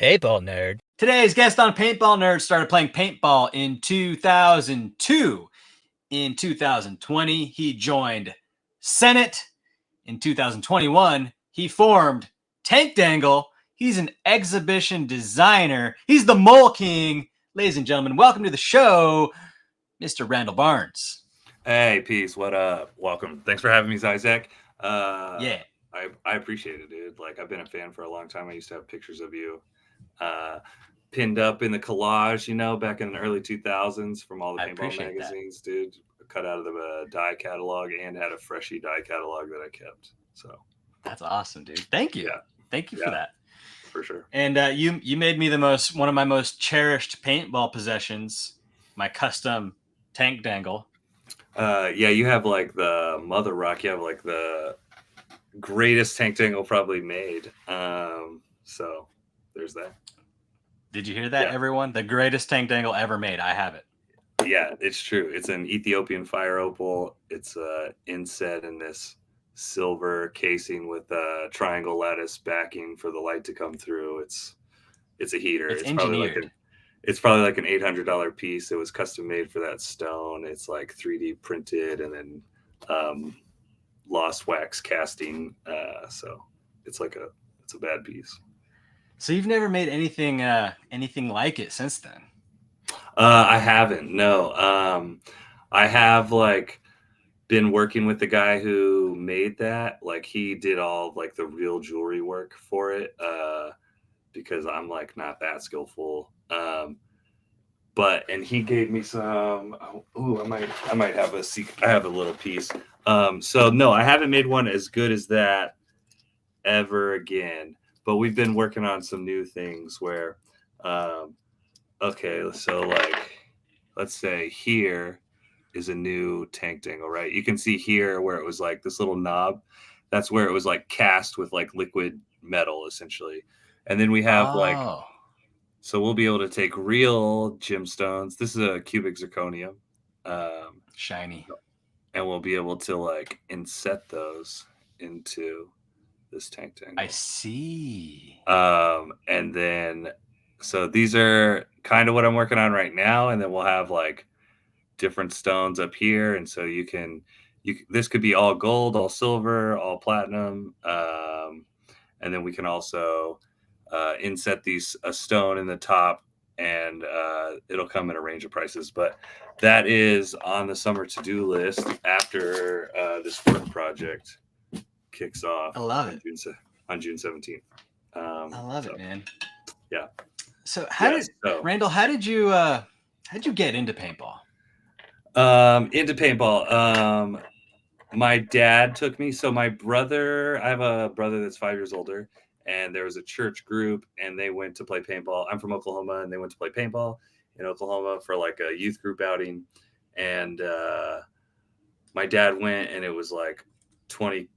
Paintball nerd. Today's guest on Paintball Nerd started playing paintball in 2002. In 2020, he joined Senate. In 2021, he formed Tank Dangle. He's an exhibition designer. He's the Mole King. Ladies and gentlemen, welcome to the show, Mr. Randall Barnes. Hey, peace. What up? Welcome. Thanks for having me, Zyzek. Yeah. I appreciate it, dude. Like, I've been a fan for a long time. I used to have pictures of you pinned up in the collage, back in the early 2000s from all the paintball magazines, dude. Cut out of the die catalog and had a Freshie die catalog that I kept. So that's awesome, dude. Thank you. Yeah. Thank you for that. For sure. And you made me one of my most cherished paintball possessions, my custom Tank Dangle. Yeah, you have like the mother rock. You have like the greatest Tank Dangle probably made. So there's that. Did you hear that, everyone? The greatest Tank Dangle ever made. I have it. Yeah, it's true. It's an Ethiopian fire opal. It's inset in this silver casing with a triangle lattice backing for the light to come through. It's a heater. It's engineered. Probably like an $800 piece. It was custom made for that stone. It's like 3D printed and then lost wax casting. So it's a bad piece. So you've never made anything like it since then? I haven't. No. I have been working with the guy who made that. Like, he did all like the real jewelry work for it. Because I'm like not that skillful. And he gave me some. I might have a secret. I have a little piece. So no, I haven't made one as good as that ever again. But we've been working on some new things where, okay, so like, let's say here is a new Tank Dangle, right? You can see here where it was like this little knob. That's where it was like cast with like liquid metal, essentially. And then we have so we'll be able to take real gemstones. This is a cubic zirconium. Shiny. And we'll be able to like inset those into this Tank Dangle. I see. And then, so these are kind of what I'm working on right now. And then we'll have like different stones up here. And so this could be all gold, all silver, all platinum. And then we can also inset a stone in the top, and it'll come in a range of prices. But that is on the summer to-do list after this work project kicks off. I love it. On June 17th. I love it, man. Yeah. So Randall, how did you get into paintball? Into paintball. My dad took me. So I have a brother that's 5 years older, and there was a church group, and they went to play paintball. I'm from Oklahoma, and they went to play paintball in Oklahoma for like a youth group outing. And my dad went, and it was like 20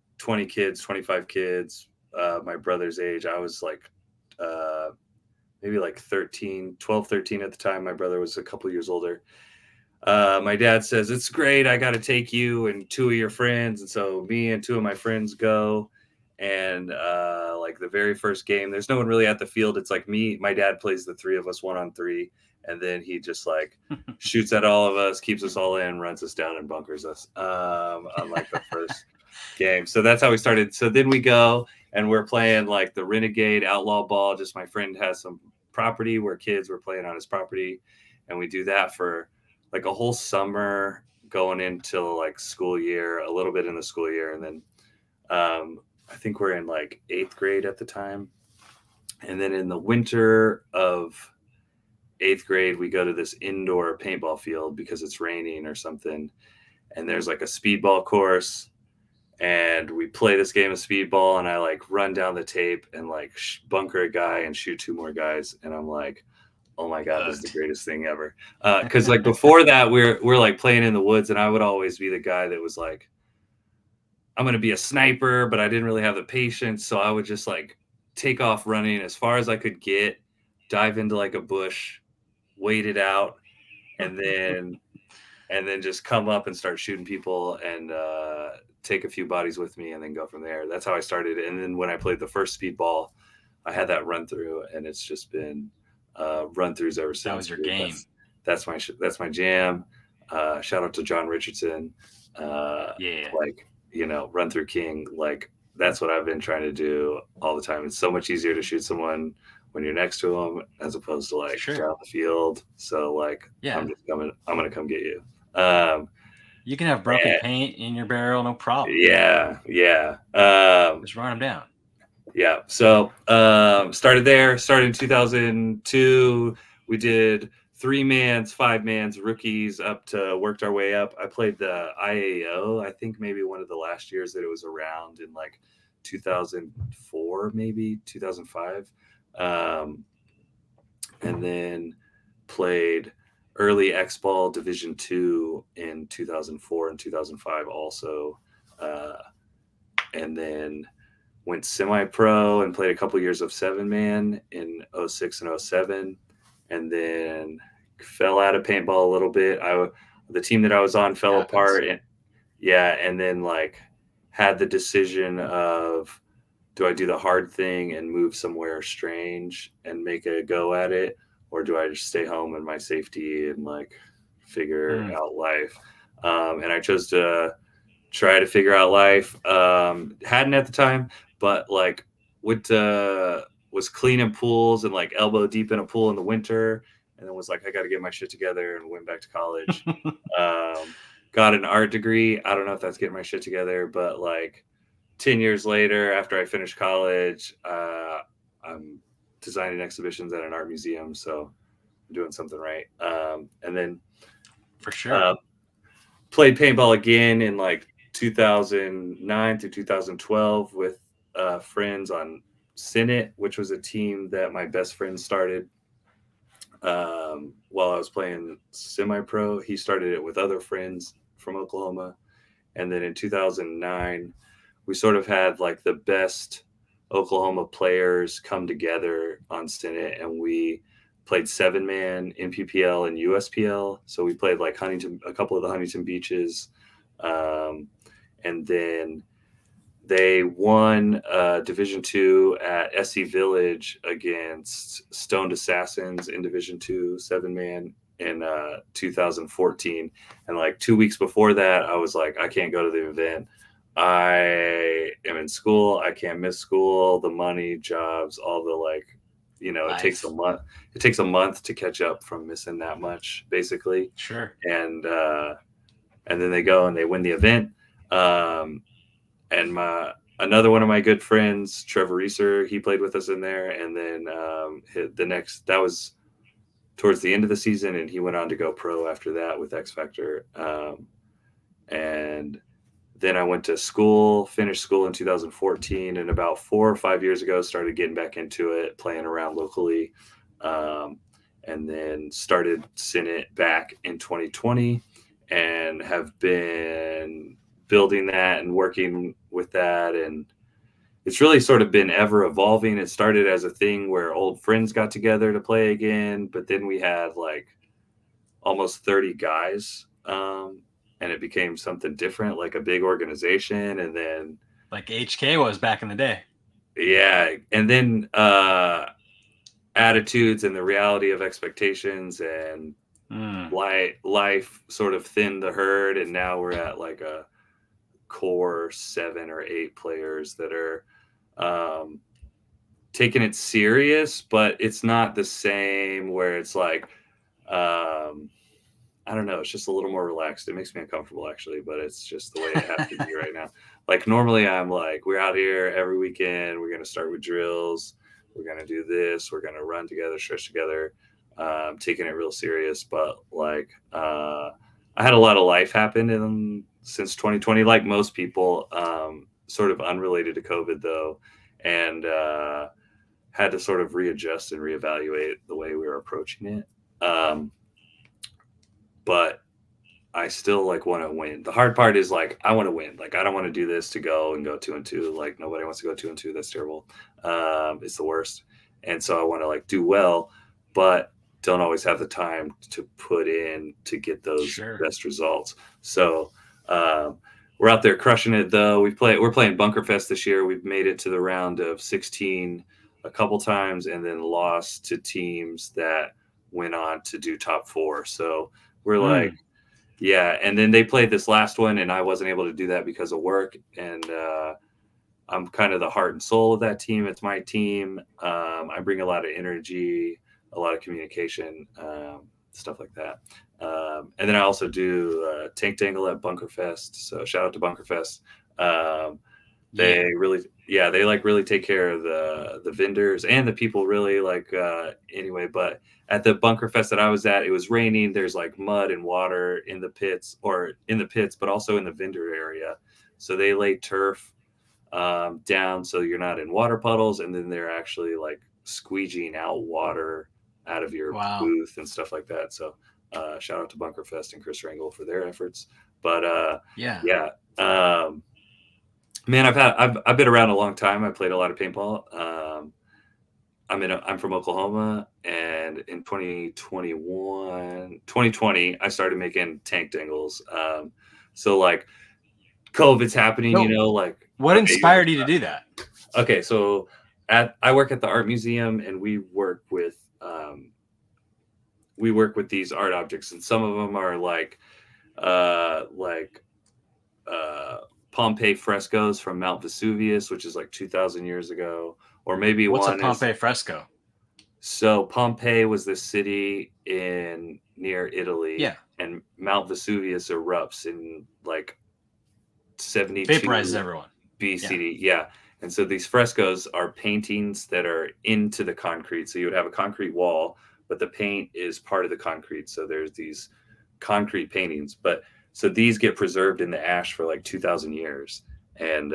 kids, 25 kids, my brother's age. I was like maybe like 12, 13 at the time. My brother was a couple years older. My dad says, "It's great. I got to take you and two of your friends." And so me and two of my friends go. And like the very first game, there's no one really at the field. It's like my dad plays the three of us 1-on-3. And then he just like shoots at all of us, keeps us all in, runs us down, and bunkers us on like the first game. So that's how we started. So then we go and we're playing like the Renegade Outlaw Ball. Just my friend has some property where kids were playing on his property. And we do that for like a whole summer going into like school year, a little bit in the school year. And then I think we're in like 8th grade at the time. And then in the winter of 8th grade, we go to this indoor paintball field because it's raining or something. And there's like a speedball course, and we play this game of speedball, and I like run down the tape and like bunker a guy and shoot two more guys. And I'm like, oh my God, this is the greatest thing ever. Cause like before that we're like playing in the woods, and I would always be the guy that was like, I'm going to be a sniper, but I didn't really have the patience. So I would just like take off running as far as I could get, dive into like a bush, wait it out, and then just come up and start shooting people and take a few bodies with me and then go from there. That's how I started. And then when I played the first speedball, I had that run through, and it's just been run throughs ever That was since. your Dude. game. That's my jam. Shout out to John Richardson. Yeah. Like, run through king. Like, that's what I've been trying to do all the time. It's so much easier to shoot someone when you're next to them as opposed to like Sure. down the field. So like, Yeah. I'm gonna come get you. Um, You can have broken and- paint in your barrel, no problem. yeah. Just run them down. Yeah. So started there. Started in 2002. We did 3-mans, 5-mans, rookies up to worked our way up. I played the IAO. I think maybe one of the last years that it was around in like 2004, maybe 2005, and then played early X Ball Division 2 in 2004 and 2005 also, and then went semi-pro and played a couple years of 7-man in 06 and 07, and then fell out of paintball a little bit. The team that I was on fell apart, and then like had the decision of, do I do the hard thing and move somewhere strange and make a go at it, or do I just stay home in my safety and like figure out life? And I chose to try to figure out life. Hadn't at the time, but like was cleaning pools and like elbow deep in a pool in the winter, and then was like, I got to get my shit together, and went back to college. Got an art degree. I don't know if that's getting my shit together, but like 10 years later, after I finished college, I'm designing exhibitions at an art museum, so I'm doing something right. And then for sure, played paintball again in like 2009 through 2012 with friends on Senate, which was a team that my best friend started while I was playing semi-pro. He started it with other friends from Oklahoma. And then in 2009, we sort of had like the best Oklahoma players come together on Senate, and we played 7-man in PPL and USPL. So we played like a couple of the Huntington Beaches. And then they won Division II at SC Village against Stoned Assassins in Division II 7-man in 2014. And like 2 weeks before that, I was like, I can't go to the event. I am in school. I can't miss school, the money, jobs, all the like, Life. It takes a month. It takes a month to catch up from missing that much, basically. Sure. And then they go and they win the event. And another one of my good friends, Trevor Reeser, he played with us in there. And then that was towards the end of the season, and he went on to go pro after that with X Factor. And then I went to school, finished school in 2014, and about 4 or 5 years ago, started getting back into it, playing around locally, and then started Senate back in 2020, and have been building that and working with that. And it's really sort of been ever evolving. It started as a thing where old friends got together to play again, but then we had like almost 30 guys, and it became something different, like a big organization. And then like HK was back in the day. Yeah. And then attitudes and the reality of expectations and life sort of thinned the herd. And now we're at like a core 7 or 8 players that are taking it serious, but it's not the same where it's like, I don't know. It's just a little more relaxed. It makes me uncomfortable, actually, but it's just the way it has to be right now. Like normally I'm like, we're out here every weekend. We're going to start with drills. We're going to do this. We're going to run together, stretch together, taking it real serious. But like, I had a lot of life happen since 2020, like most people, sort of unrelated to COVID though. And had to sort of readjust and reevaluate the way we were approaching it. But I still like want to win. The hard part is like, I want to win. Like, I don't want to do this to go 2-2. Like nobody wants to go 2-2. That's terrible. It's the worst. And so I want to like do well, but don't always have the time to put in to get those best results. So we're out there crushing it though. We're playing Bunker Fest this year. We've made it to the round of 16 a couple times and then lost to teams that went on to do top 4. So we're like, yeah. And then they played this last one, and I wasn't able to do that because of work. And I'm kind of the heart and soul of that team. It's my team. I bring a lot of energy, a lot of communication, stuff like that. And then I also do Tank Dangle at Bunkerfest. So shout out to Bunkerfest. They really take care of the vendors and the people really like anyway. But at the Bunkerfest that I was at, it was raining. There's like mud and water in the pits, but also in the vendor area. So they lay turf down so you're not in water puddles, and then they're actually like squeegeeing out water out of your booth and stuff like that. So shout out to Bunkerfest and Chris Randall for their efforts. But man, I've been around a long time. I played a lot of paintball. I'm from Oklahoma, and in 2020, I started making tank dangles. So like COVID's happening, like what inspired you to do that? Okay, so I work at the art museum, and we work with these art objects, and some of them are like Pompeii frescoes from Mount Vesuvius, which is like 2,000 years ago, or maybe what's a Pompeii fresco? So Pompeii was the city near Italy, and Mount Vesuvius erupts in like 72 vaporizes everyone. BCD. Yeah. And so these frescoes are paintings that are into the concrete. So you would have a concrete wall, but the paint is part of the concrete. So there's these concrete paintings, but so these get preserved in the ash for like 2,000 years. And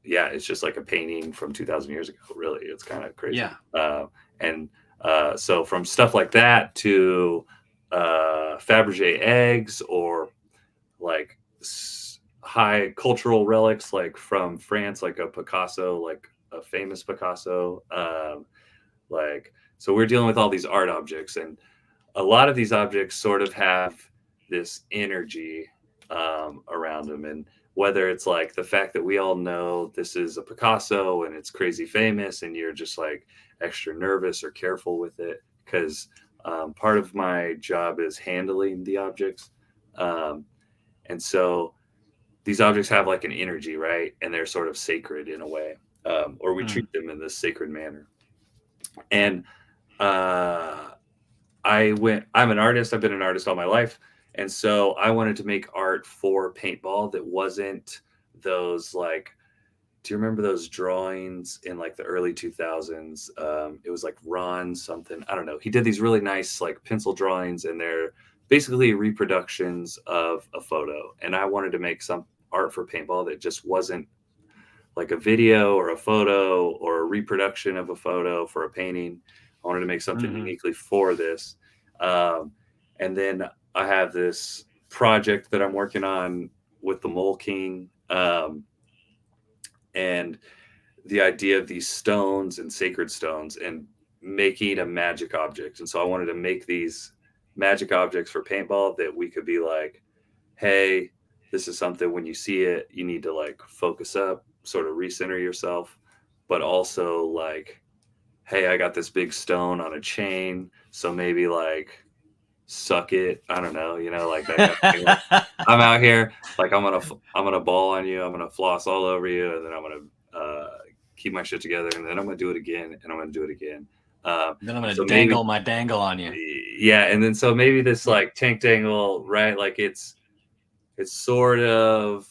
it's just like a painting from 2,000 years ago. Really, it's kind of crazy. So from stuff like that to Fabergé eggs, or like high cultural relics, like from France, like a Picasso, like a famous Picasso. So we're dealing with all these art objects, and a lot of these objects sort of have this energy around them. And whether it's like the fact that we all know this is a Picasso and it's crazy famous, and you're just like extra nervous or careful with it, because part of my job is handling the objects. And so these objects have like an energy, right? And they're sort of sacred in a way, or we treat them in this sacred manner. And I'm an artist. I've been an artist all my life. And so I wanted to make art for paintball that wasn't those like, do you remember those drawings in like the early 2000s? It was like Ron something, I don't know. He did these really nice like pencil drawings, and they're basically reproductions of a photo. And I wanted to make some art for paintball that just wasn't like a video or a photo or a reproduction of a photo for a painting. I wanted to make something uniquely for this. And then I have this project that I'm working on with the Mole King, and the idea of these stones and sacred stones and making a magic object. And so I wanted to make these magic objects for paintball that we could be like, hey, this is something when you see it, you need to like focus up, sort of recenter yourself, but also like, hey, I got this big stone on a chain, so maybe like suck it. I don't know, like that kind of thing. Like, I'm out here, like I'm gonna ball on you, I'm gonna floss all over you, and then I'm gonna keep my shit together, and then I'm gonna do it again, and I'm gonna do it again. Then I'm gonna dangle my dangle on you. Yeah, and then so maybe this like tank dangle, right? Like it's sort of,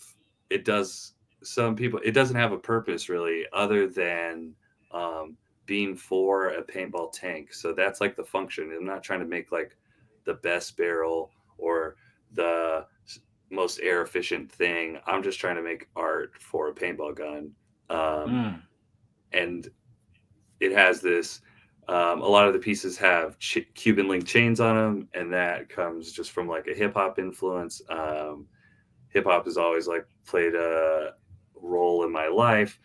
it does, some people, it doesn't have a purpose really other than being for a paintball tank. So that's like the function. I'm not trying to make like the best barrel or the most air efficient thing. I'm just trying to make art for a paintball gun. And it has this, a lot of the pieces have Cuban link chains on them, and that comes just from like a hip hop influence. Hip hop has always like played a role in my life.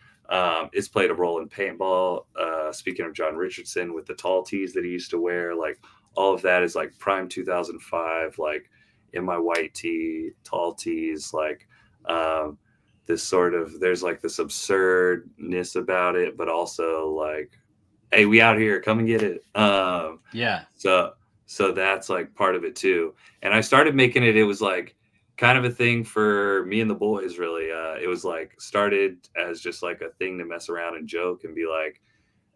It's played a role in paintball. Speaking of John Richardson with the tall tees that he used to wear, like all of that is like prime 2005, like in my white tee, tall tees, like this sort of, there's like this absurdness about it, but also like, hey, we out here, come and get it. Yeah. So that's like part of it too. And I started making it. It was like kind of a thing for me and the boys. Really, it was like started as just like a thing to mess around and joke and be like,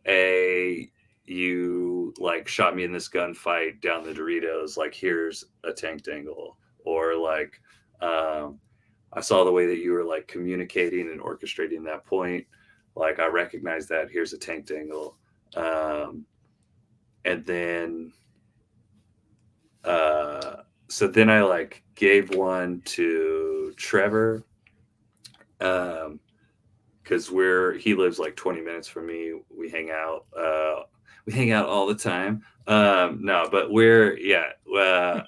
hey, you like shot me in this gunfight down the Doritos. Like, here's a Tank Dangle, or like, I saw the way that you were like communicating and orchestrating that point. Like, I recognize that. Here's a Tank Dangle. And then so then I like gave one to Trevor, because he lives like 20 minutes from me. We hang out all the time. No, but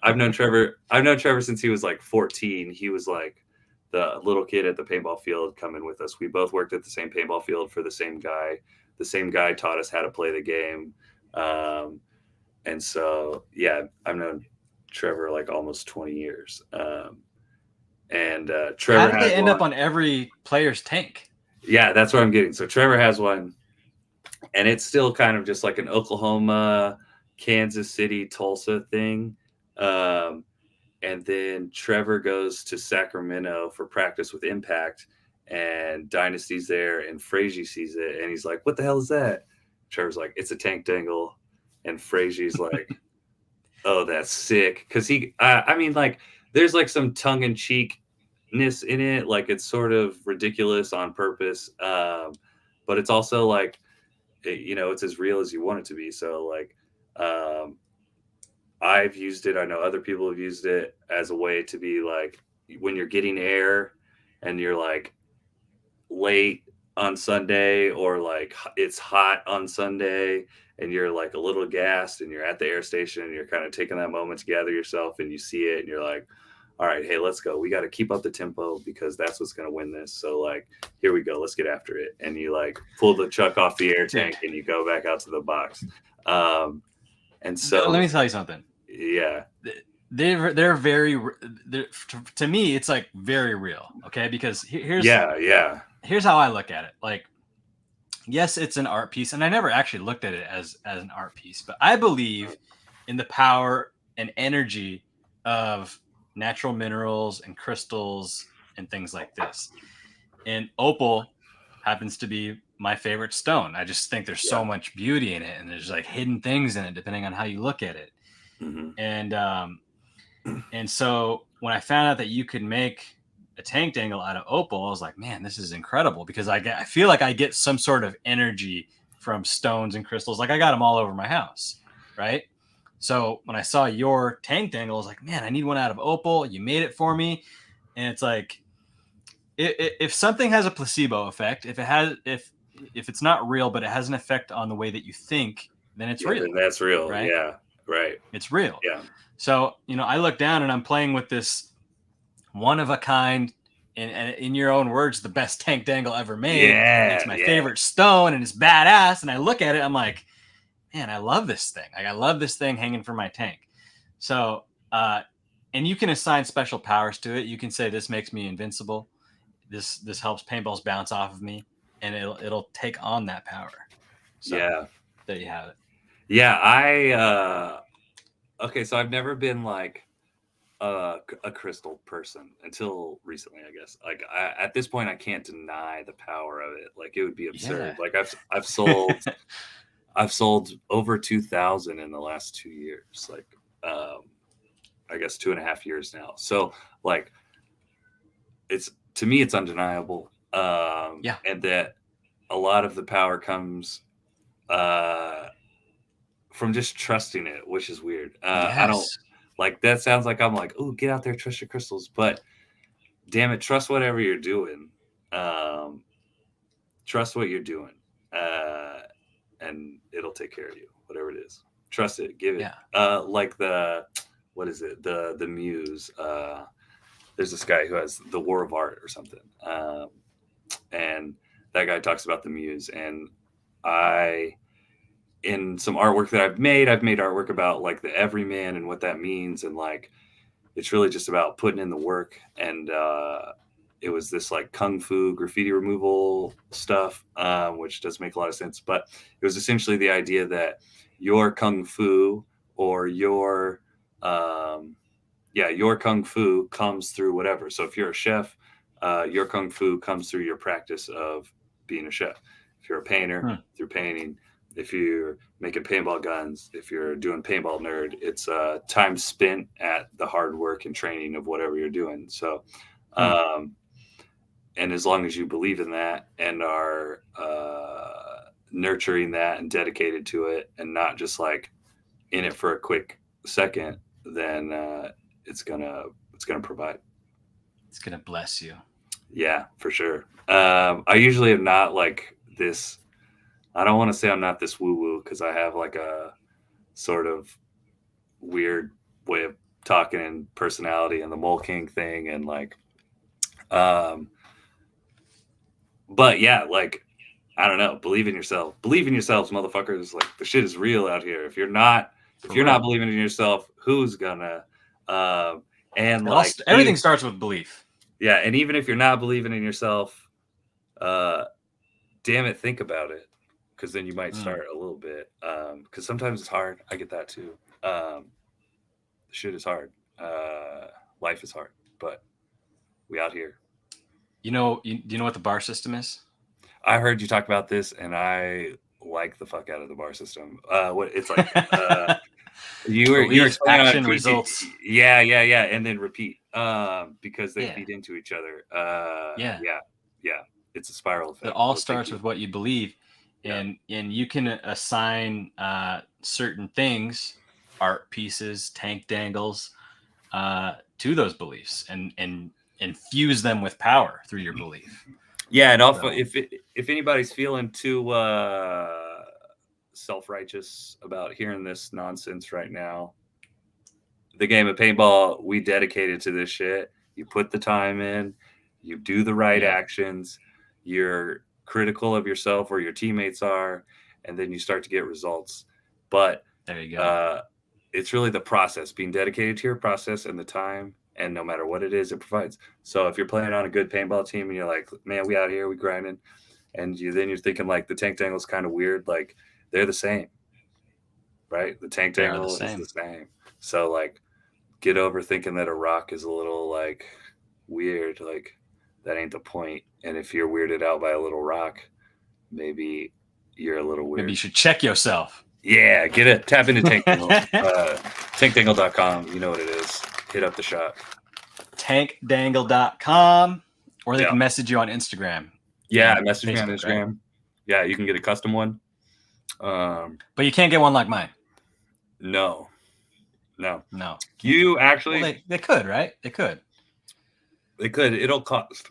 I've known Trevor since he was like 14. He was like the little kid at the paintball field coming with us. We both worked at the same paintball field for the same guy. The same guy taught us how to play the game. And so, yeah, I've known Trevor like almost 20 years. And Trevor, how did they end up on every player's tank? Yeah, that's what I'm getting. So Trevor has one, and it's still kind of just like an Oklahoma, Kansas City, Tulsa thing. And then Trevor goes to Sacramento for practice with Impact, and Dynasty's there, and Frazee sees it, and he's like, "What the hell is that?" Trevor's like, "It's a Tank Dangle," and Frazee's like, "Oh, that's sick," because I mean, like, there's like some tongue in cheekness in it, like it's sort of ridiculous on purpose, but it's also like, it's as real as you want it to be. So like, I've used it. I know other people have used it as a way to be like, when you're getting air and you're like late on Sunday, or like it's hot on Sunday and you're like a little gassed and you're at the air station and you're kind of taking that moment to gather yourself, and you see it and you're like, all right, hey, let's go. We got to keep up the tempo because that's what's going to win this. So like, here we go. Let's get after it. And you like pull the chuck off the air tank and you go back out to the box. And so let me tell you something. Yeah. They're very, to me, it's like very real. Okay. Because here's how I look at it. Like, yes, it's an art piece, and I never actually looked at it as an art piece, but I believe in the power and energy of natural minerals and crystals and things like this. And opal happens to be my favorite stone. I just think there's so much beauty in it, and there's like hidden things in it depending on how you look at it. Mm-hmm. And so when I found out that you could make a Tank Dangle out of opal, I was like, man, this is incredible, because I feel like I get some sort of energy from stones and crystals. Like, I got them all over my house, right? So when I saw your Tank Dangle, I was like, man, I need one out of opal. You made it for me. And it's like, if something has a placebo effect, if it's not real, but it has an effect on the way that you think, then it's real. Then that's real. Right? Yeah. Right. It's real. Yeah. So, I look down and I'm playing with this one of a kind, and in your own words, the best Tank Dangle ever made. Yeah. It's my favorite stone, and it's badass. And I look at it, I'm like, man, I love this thing. Like, I love this thing hanging from my tank. So, and you can assign special powers to it. You can say, this makes me invincible. This helps paintballs bounce off of me, and it'll take on that power. So, yeah. There you have it. Yeah, okay, so I've never been like a crystal person until recently, I guess. Like, at this point, I can't deny the power of it. Like, it would be absurd. Yeah. Like, I've sold I've sold over 2,000 in the last 2 years. Like, I guess 2.5 years now. So like, to me, it's undeniable. And that a lot of the power comes from just trusting it, which is weird. Yes. I don't like that. Sounds like I'm like, oh, get out there, trust your crystals. But damn it, trust whatever you're doing. Trust what you're doing, and it'll take care of you, whatever it is. Trust it, give it. Yeah. Like what is it? The Muse. There's this guy who has the War of Art or something, and that guy talks about the Muse. And in some artwork that I've made artwork about like the everyman and what that means, and like it's really just about putting in the work and it was this like kung fu graffiti removal stuff, which does make a lot of sense. But it was essentially the idea that your kung fu or your kung fu comes through whatever. So if you're a chef, your kung fu comes through your practice of being a chef. If you're a painter, through painting. If you're making paintball guns, if you're doing paintball nerd, it's time spent at the hard work and training of whatever you're doing. So, and as long as you believe in that and are nurturing that and dedicated to it, and not just like in it for a quick second, then it's gonna provide. It's gonna bless you. Yeah, for sure. I usually am not like this. I don't want to say I'm not this woo-woo because I have like a sort of weird way of talking and personality and the Mole King thing and like, but yeah, like, I don't know. Believe in yourself. Believe in yourselves, motherfuckers. Like the shit is real out here. If you're not believing in yourself, who's gonna? And like everything starts with belief. Yeah, and even if you're not believing in yourself, damn it, think about it, because then you might start a little bit. Because sometimes it's hard. I get that too. Shit is hard. Life is hard, but we out here. You know what the bar system is? I heard you talk about this, and I like the fuck out of the bar system. What it's like? You were explaining action results. Yeah, and then repeat because they feed into each other. Yeah. It's a spiral effect. It all starts with what you believe, and you can assign certain things, art pieces, tank dangles, to those beliefs, and infuse them with power through your belief. Yeah, and also if anybody's feeling too self-righteous about hearing this nonsense right now, the game of paintball, we dedicated to this shit. You put the time in, you do the right actions, you're critical of yourself or your teammates are, and then you start to get results. But there you go. It's really the process, being dedicated to your process and the time, and no matter what it is, it provides. So if you're playing on a good paintball team and you're like, man, we out here, we grinding, and you're thinking like the tank dangle is kind of weird, like they're the same, right? The tank dangle is the same. So like, get over thinking that a rock is a little like weird. Like that ain't the point. And if you're weirded out by a little rock, maybe you're a little weird. Maybe you should check yourself. Yeah, tap into Tank Dangle. TankDangle.com. You know what it is. Hit up the shop. TankDangle.com, or they can message you on Instagram. Yeah, message me on Instagram. Right? Yeah, you can get a custom one. But you can't get one like mine. No. You actually... Well, they could, right? They could. It'll cost.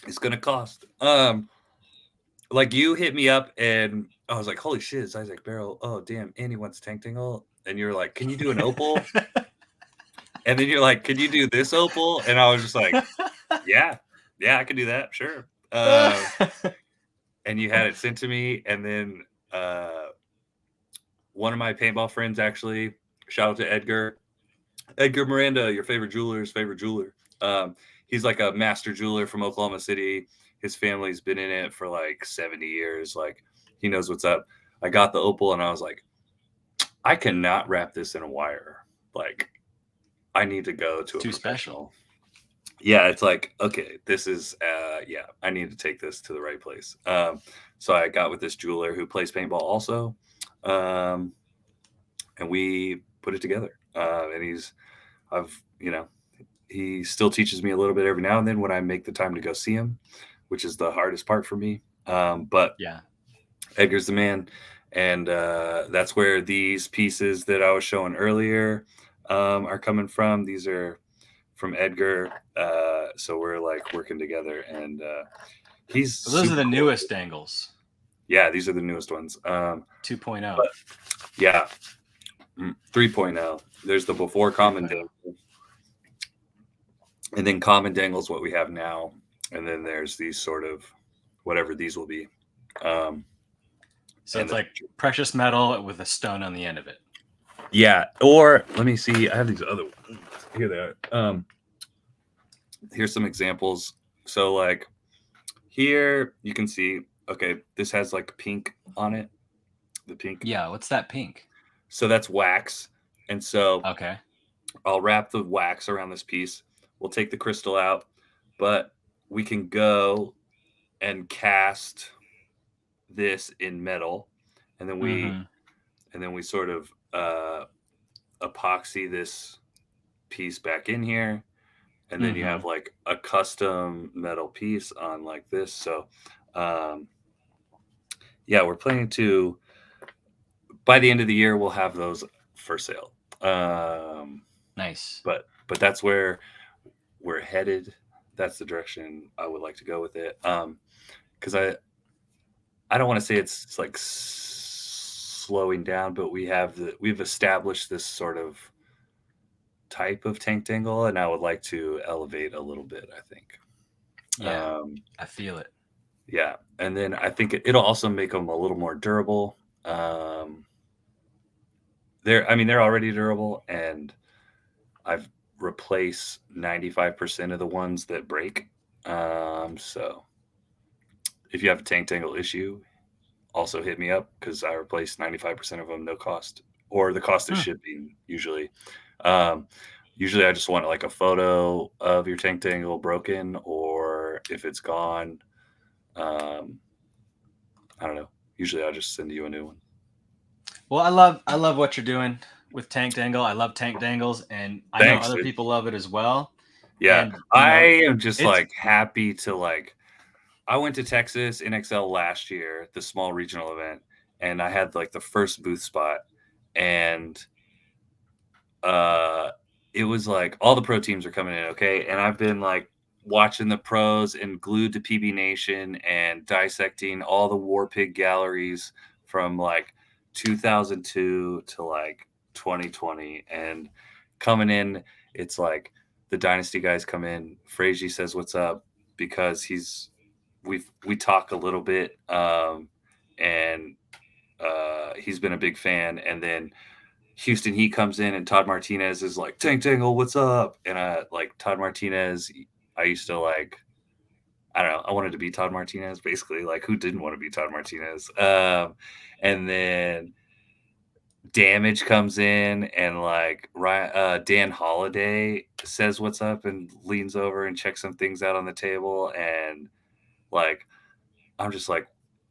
It's going to cost. Like you hit me up and I was like, holy shit, Zyzek, Barro. Oh, damn. Andy wants Tank Dangle. And you're like, can you do an opal? And then you're like, can you do this opal? And I was just like, yeah, I can do that. Sure. And you had it sent to me. And then one of my paintball friends, actually, shout out to Edgar Miranda, your favorite jeweler's favorite jeweler. He's like a master jeweler from Oklahoma City. His family's been in it for like 70 years. Like he knows what's up. I got the opal and I was like, I cannot wrap this in a wire. Like I need to go to a too special. Yeah. It's like, okay, this is, I need to take this to the right place. So I got with this jeweler who plays paintball also. And we put it together. And he still teaches me a little bit every now and then when I make the time to go see him, which is the hardest part for me. But yeah, Edgar's the man. And that's where these pieces that I was showing earlier are coming from. These are from Edgar. So we're like working together, and those are the newest dangles. Yeah, these are the newest ones. 2.0. Yeah. 3.0. There's the before common dangle. And then common dangle is what we have now. And then there's these sort of whatever these will be. So it's like precious metal with a stone on the end of it. Yeah. Or let me see. I have these other ones. Here they are. Here's some examples So like here you can see, okay, this has like pink on it, the pink. Yeah, what's that pink? So that's wax. And so Okay. I'll wrap the wax around this piece. We'll take the crystal out, but we can go and cast this in metal, and then we Mm-hmm. sort of epoxy this piece back in here, and then you Mm-hmm. have like a custom metal piece on like this. So um, yeah, we're planning to, by the end of the year we'll have those for sale. Nice. But that's where we're headed. That's the direction I would like to go with it. Because I don't want to say it's like slowing down, but we've established this sort of type of tank dangle, and I would like to elevate a little bit, I think. Yeah, Um, I feel it. yeah, and then I think it'll also make them a little more durable. I mean, they're already durable, and I've replaced 95% of the ones that break. So if you have a tank dangle issue, also hit me up because I replaced 95% of them, no cost, or the cost of Hmm. shipping usually. Um, Usually I just want like a photo of your tank dangle broken, or if it's gone, um, I don't know. Usually I'll just send you a new one. Well, I love what you're doing with Tank Dangle. I love Tank Dangles, and I know Thanks. other people love it as well. Yeah, And I am just it's like happy to like. I went to Texas NXL last year, the small regional event, and I had like the first booth spot, and uh it was like all the pro teams are coming in, okay? And I've been like watching the pros and glued to PB Nation and dissecting all the War Pig galleries from like 2002 to like 2020, and coming in, it's like the dynasty guys come in. Frazee says what's up because we talk a little bit, and he's been a big fan. And then Houston Heat comes in, and Todd Martinez is like, Tank Dangle, what's up? And I like Todd Martinez. I used to like, I don't know, I wanted to be Todd Martinez, basically. Like, who didn't want to be Todd Martinez? And then Damage comes in, and like Dan Holiday says what's up and leans over and checks some things out on the table. And like, I'm just like,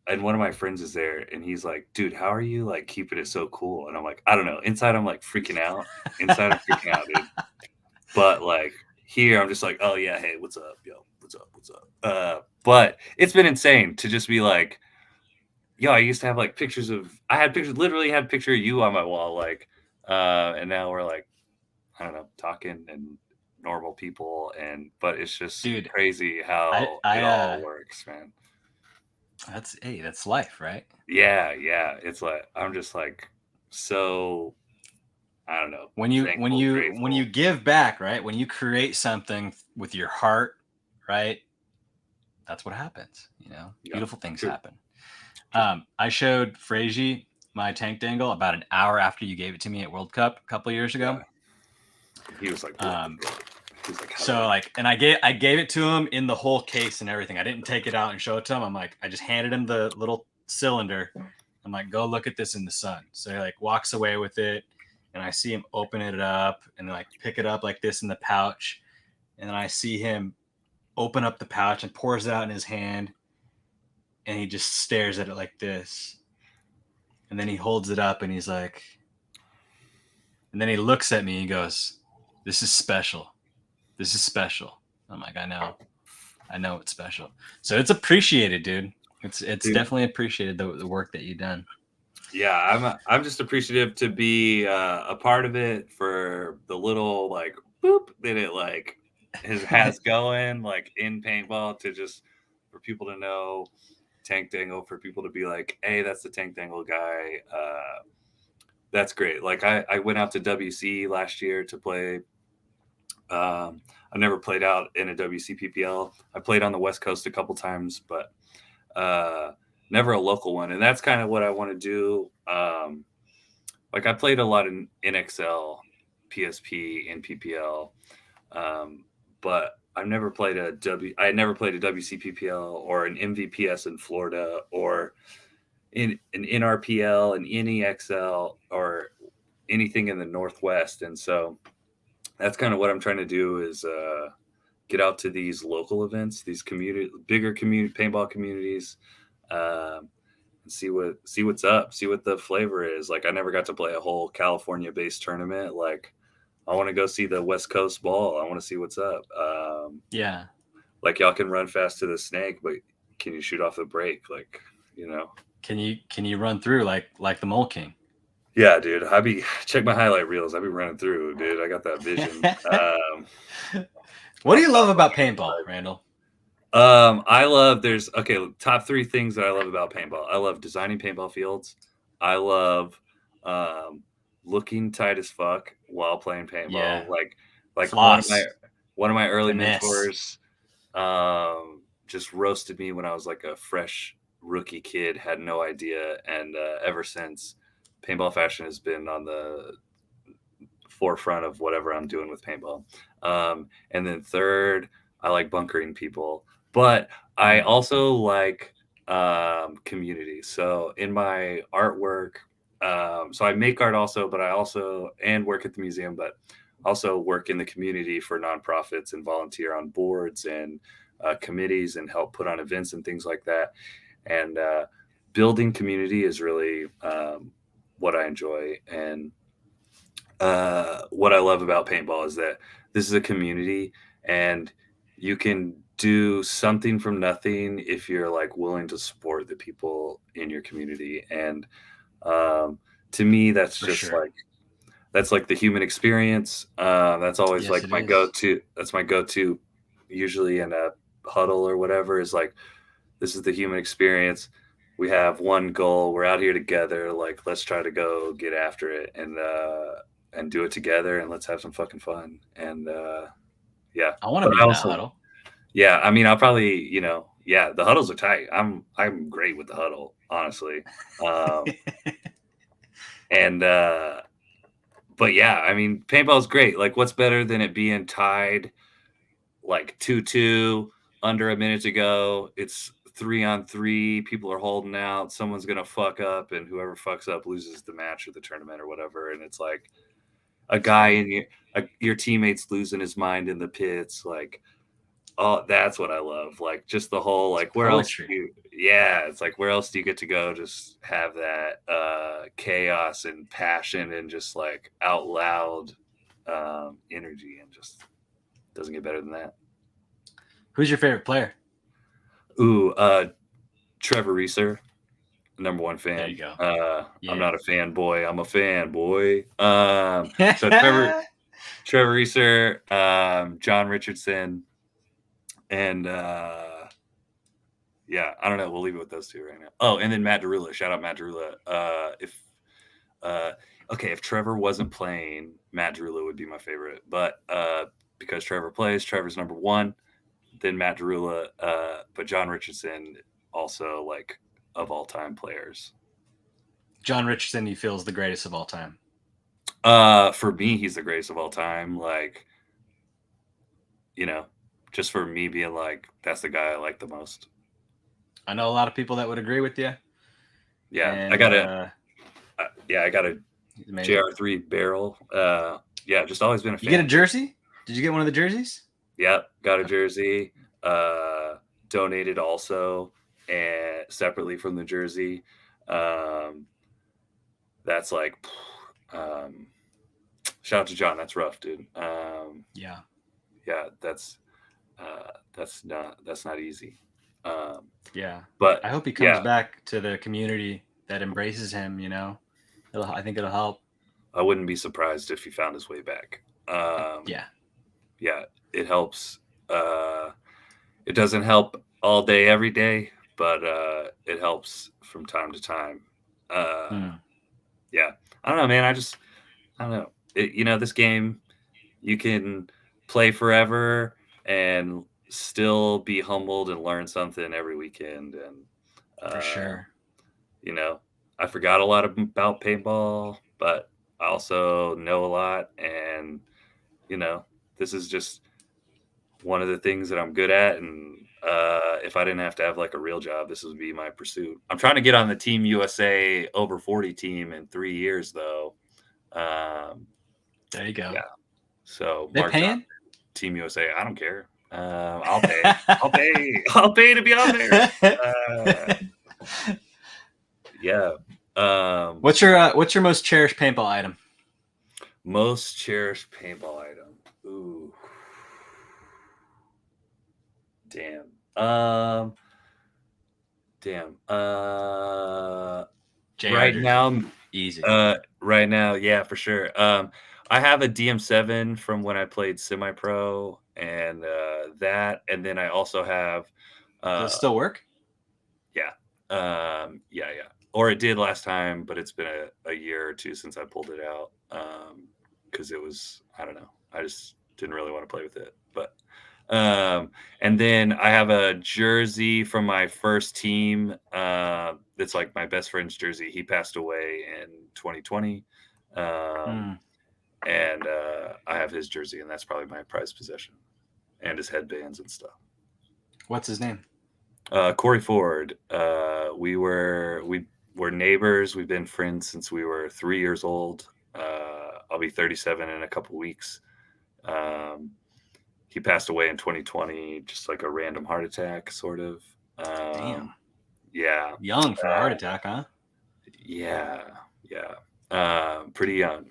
and one of my friends is there, and he's like, dude, how are you like keeping it so cool? And I'm like, I don't know. Inside, I'm like freaking out. Inside, I'm freaking out, dude. But like here, I'm just like, oh yeah, hey, what's up, yo, what's up, what's up? But it's been insane to just be like, yo, I used to have like pictures of, I had pictures, literally had a picture of you on my wall, like, and now we're like, I don't know, talking and normal people, and but it's just dude. crazy I how I it all works, man. that's life, right? Yeah, yeah. It's like I'm just like so, I don't know, thankful, When you grateful. give back, right? When you create something with your heart, right? That's what happens. Yeah, Beautiful things true, happen. true. I showed Frazee my Tank Dangle about an hour after you gave it to me at World Cup a couple years ago. Yeah. He was like, what the Um, fuck? He's like, how do so I? like, and I gave it to him in the whole case and everything. I didn't take it out and show it to him. I'm like, I just handed him the little cylinder. I'm like, go look at this in the sun. So he like walks away with it, and I see him open it up and like pick it up like this in the pouch, and then I see him open up the pouch and pours it out in his hand, and he just stares at it like this, and then he holds it up and he's like, and then he looks at me and he goes, "This is special. This is special." I'm like, I know it's special. So it's appreciated, dude. It's Dude, definitely appreciated the work that you've done. yeah, I'm just appreciative to be a part of it for the little like boop that it like has going like in paintball, to just for people to know Tank Dangle, for people to be like, hey, that's the Tank Dangle guy. That's great. Like I went out to WC last year to play. I never played out in a WC PPL. I played on the West Coast a couple times, but never a local one. And that's kind of what I want to do. Like I played a lot in NXL, PSP, and PPL, but I never played a WCPPL or an MVPS in Florida or in an NRPL, an NEXL, or anything in the Northwest. And so that's kind of what I'm trying to do is get out to these local events, these bigger community paintball communities, and see what's up, see what the flavor is. Like I never got to play a whole California-based tournament. Like I want to go see the West Coast ball. I want to see what's up. Yeah. Like y'all can run fast to the snake, but can you shoot off the break? Like, you know. Can you run through like the Mole King? Yeah, dude. Check my highlight reels. I be running through, dude. I got that vision. What do you love about paintball, Randall? I love top 3 things that I love about paintball. I love designing paintball fields. I love looking tight as fuck while playing paintball. Yeah. Like Floss. one of my early Finesse. mentors just roasted me when I was like a fresh rookie kid, had no idea, and ever since, paintball fashion has been on the forefront of whatever I'm doing with paintball. And then third, I like bunkering people, but I also like community. So in my artwork, so I make art also, but I also and work at the museum, but also work in the community for nonprofits and volunteer on boards and committees and help put on events and things like that. And building community is really what I enjoy. And what I love about paintball is that this is a community and you can do something from nothing if you're like willing to support the people in your community. And to me, that's For just sure. that's like the human experience. That's always Yes, like it my is. go-to. That's my go-to usually in a huddle or whatever is like, this is the human experience. We have one goal. We're out here together. Like, let's try to go get after it and do it together and let's have some fucking fun. And yeah, I want to but be I in that also, huddle. yeah, I mean, I'll probably, yeah, the huddles are tight. I'm great with the huddle, honestly. And but yeah, I mean, paintball's great. Like, what's better than it being tied like 2-2 under a minute to go? It's 3-on-3. People are holding out. Someone's gonna fuck up, and whoever fucks up loses the match or the tournament or whatever. And it's like a guy in your teammates losing his mind in the pits. Like, oh, that's what I love. Like, just the whole like, where else Poetry. yeah, it's like, where else do you get to go just have that chaos and passion and just like out loud energy, and just doesn't get better than that. Who's your favorite player? Ooh, Trevor Reeser, number 1 There you fan. go. I'm Yeah. not a fanboy. I'm a fanboy. So Trevor Reeser, John Richardson, and yeah, I don't know. We'll leave it with those 2 right now. Oh, and then Matt Derula. Shout out Matt Derula. If Trevor wasn't playing, Matt Derula would be my favorite. But because Trevor plays, Trevor's number 1. Then Matt Derula. But John Richardson also like of all time players. John Richardson, you feel is the greatest of all time. For me, he's the greatest of all time. Like, just for me being like, that's the guy I like the most. I know a lot of people that would agree with you. Yeah, And, I got a amazing. JR3 barrel. Yeah, just always been a fan. You get a jersey? Did you get one of the jerseys? Yeah, got a jersey. Donated also, and separately from the jersey. That's like, shout out to John. That's rough, dude. Yeah. That's not easy. Yeah. But I hope he comes back to the community that embraces him, I think it'll help. I wouldn't be surprised if he found his way back. Yeah. Yeah, it helps. It doesn't help all day, every day, but it helps from time to time. Yeah, I don't know, man. I don't know. This game, you can play forever and still be humbled and learn something every weekend. And For sure. I forgot a lot about paintball, but I also know a lot. And this is just one of the things that I'm good at, and if I didn't have to have like a real job, this would be my pursuit. I'm trying to get on the Team USA over 40 team in 3 years, though. There you go. Yeah. So They Mark Johnson, paying? Team USA. I don't care. I'll pay. I'll pay. I'll pay to be on there. Yeah. What's your most cherished paintball item? Most cherished paintball item. Ooh. Damn. Damn. Right now, easy. Right now, yeah, for sure. I have a DM7 from when I played semi-pro, and that, and then I also have. Does it still work? Yeah. Yeah. Or it did last time, but it's been a year or two since I pulled it out. Because it was, I don't know, I just didn't really want to play with it. But and then I have a jersey from my first team. That's like my best friend's jersey. He passed away in 2020. And I have his jersey, and that's probably my prized possession, and his headbands and stuff. What's his name? Corey Ford. We were neighbors. We've been friends since we were 3 years old. I'll be 37 in a couple weeks. He passed away in 2020, just like a random heart attack, sort of. Damn. Yeah. Young for a heart attack, huh? Yeah. Pretty young.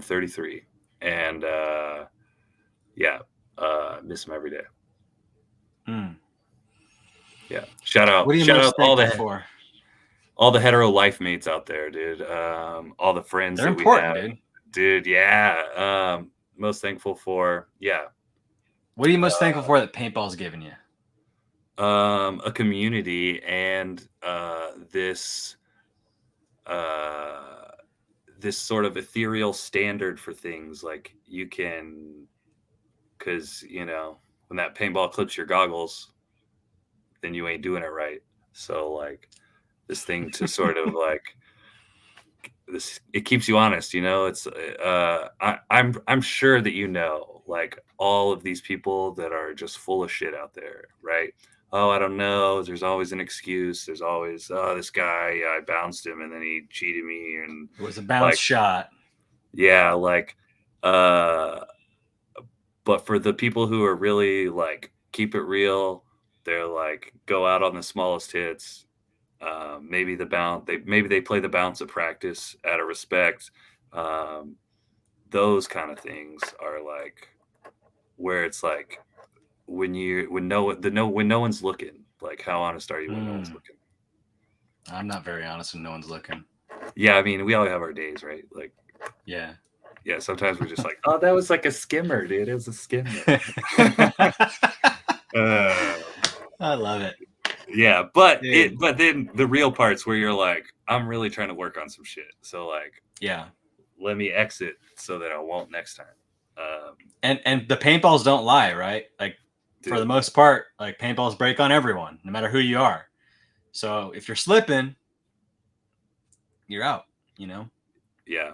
33. And yeah, miss him every day. Yeah. Shout out all the hetero life mates out there, dude. All the friends They're that important, we have. Dude, yeah. Most thankful for, yeah. What are you most thankful for that paintball's given you? A community and this sort of ethereal standard for things. Like you can, because when that paintball clips your goggles, then you ain't doing it right. So like this thing to sort of like this, it keeps you honest. It's I'm sure that like all of these people that are just full of shit out there, right? Oh, I don't know. There's always an excuse. There's always, oh, this guy, I bounced him and then he cheated me, and it was a bounce shot. Yeah, like, but for the people who are really like keep it real, they're like go out on the smallest hits. Maybe they play the bounce at practice out of respect. Those kind of things are like where it's like when no one's looking. Like, how honest are you when no one's looking? I'm not very honest when no one's looking. Yeah, I mean, we all have our days, right? Like, yeah. Sometimes we're just like, oh, that was like a skimmer, dude. It was a skimmer. I love it. Yeah, but then the real parts where you're like, I'm really trying to work on some shit. So like, yeah, let me exit so that I won't next time. And the paintballs don't lie, right? Like, dude, for the most part, like paintballs break on everyone, no matter who you are. So if you're slipping, you're out. Yeah,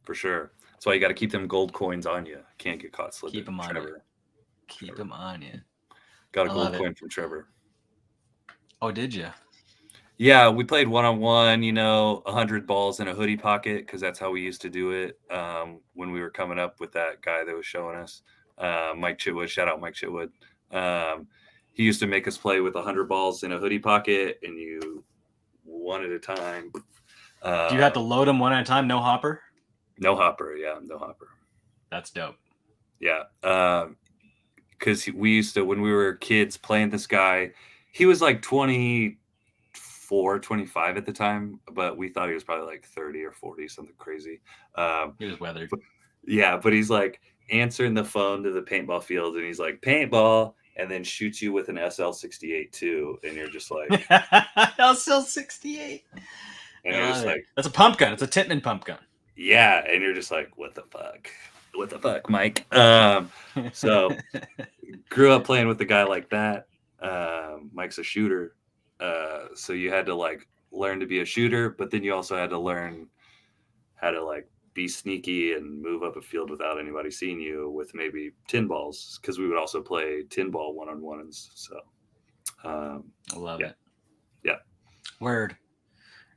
for sure. That's why you got to keep them gold coins on you. Can't get caught slipping. Keep them on you. Keep them on you. Got a gold coin from Trevor. Oh, did you? Yeah, we played 1-on-1, 100 balls in a hoodie pocket, because that's how we used to do it when we were coming up with that guy that was showing us. Mike Chitwood, shout out Mike Chitwood. He used to make us play with 100 balls in a hoodie pocket, and you one at a time. Do you have to load them one at a time? No hopper? No hopper, yeah, no hopper. That's dope. Yeah, because we used to, when we were kids playing this guy, he was like 24, 25 at the time, but we thought he was probably like 30 or 40, something crazy. He was weathered. But he's like answering the phone to the paintball field, and he's like, paintball, and then shoots you with an SL68 too, and you're just like, SL68. And you're just like, that's a pump gun. It's a Tittman pump gun. Yeah, and you're just like, what the fuck, Mike? So grew up playing with a guy like that. Mike's a shooter, so you had to like learn to be a shooter, but then you also had to learn how to like be sneaky and move up a field without anybody seeing you with maybe tin balls, because we would also play tin ball 1-on-1s. So Love it. Yeah. Word.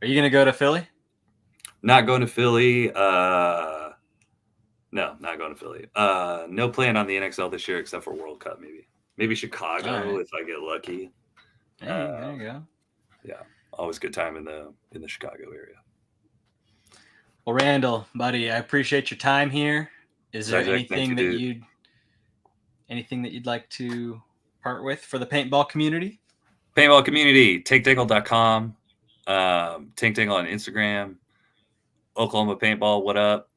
Are you gonna go to Philly? Not going to Philly. No, not going to Philly. No plan on the NXL this year except for World Cup, maybe Chicago if I get lucky. Hey, there you go. Yeah, always good time in the Chicago area. Well, Randall, buddy, I appreciate your time here. Is there Zyzek, anything that you'd like to part with for the paintball community? Paintball community, tankdangle.com, Tank Dangle on Instagram, Oklahoma Paintball, what up?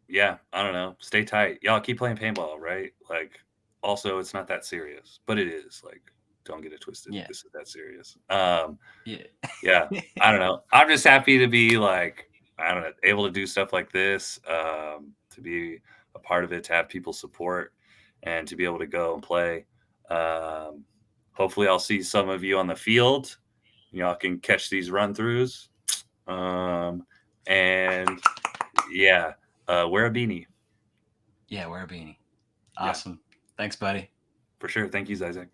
Yeah, I don't know. Stay tight. Y'all keep playing paintball, right? Like, also, it's not that serious, but it is. Like, don't get it twisted. Yeah. This is that serious. Yeah. I don't know. I'm just happy to be like, I don't know, able to do stuff like this, to be a part of it, to have people support, and to be able to go and play. Hopefully, I'll see some of you on the field. Y'all can catch these run throughs. And yeah, wear a beanie. Yeah, wear a beanie. Awesome. Yeah. Thanks, buddy. For sure. Thank you, Zyzek.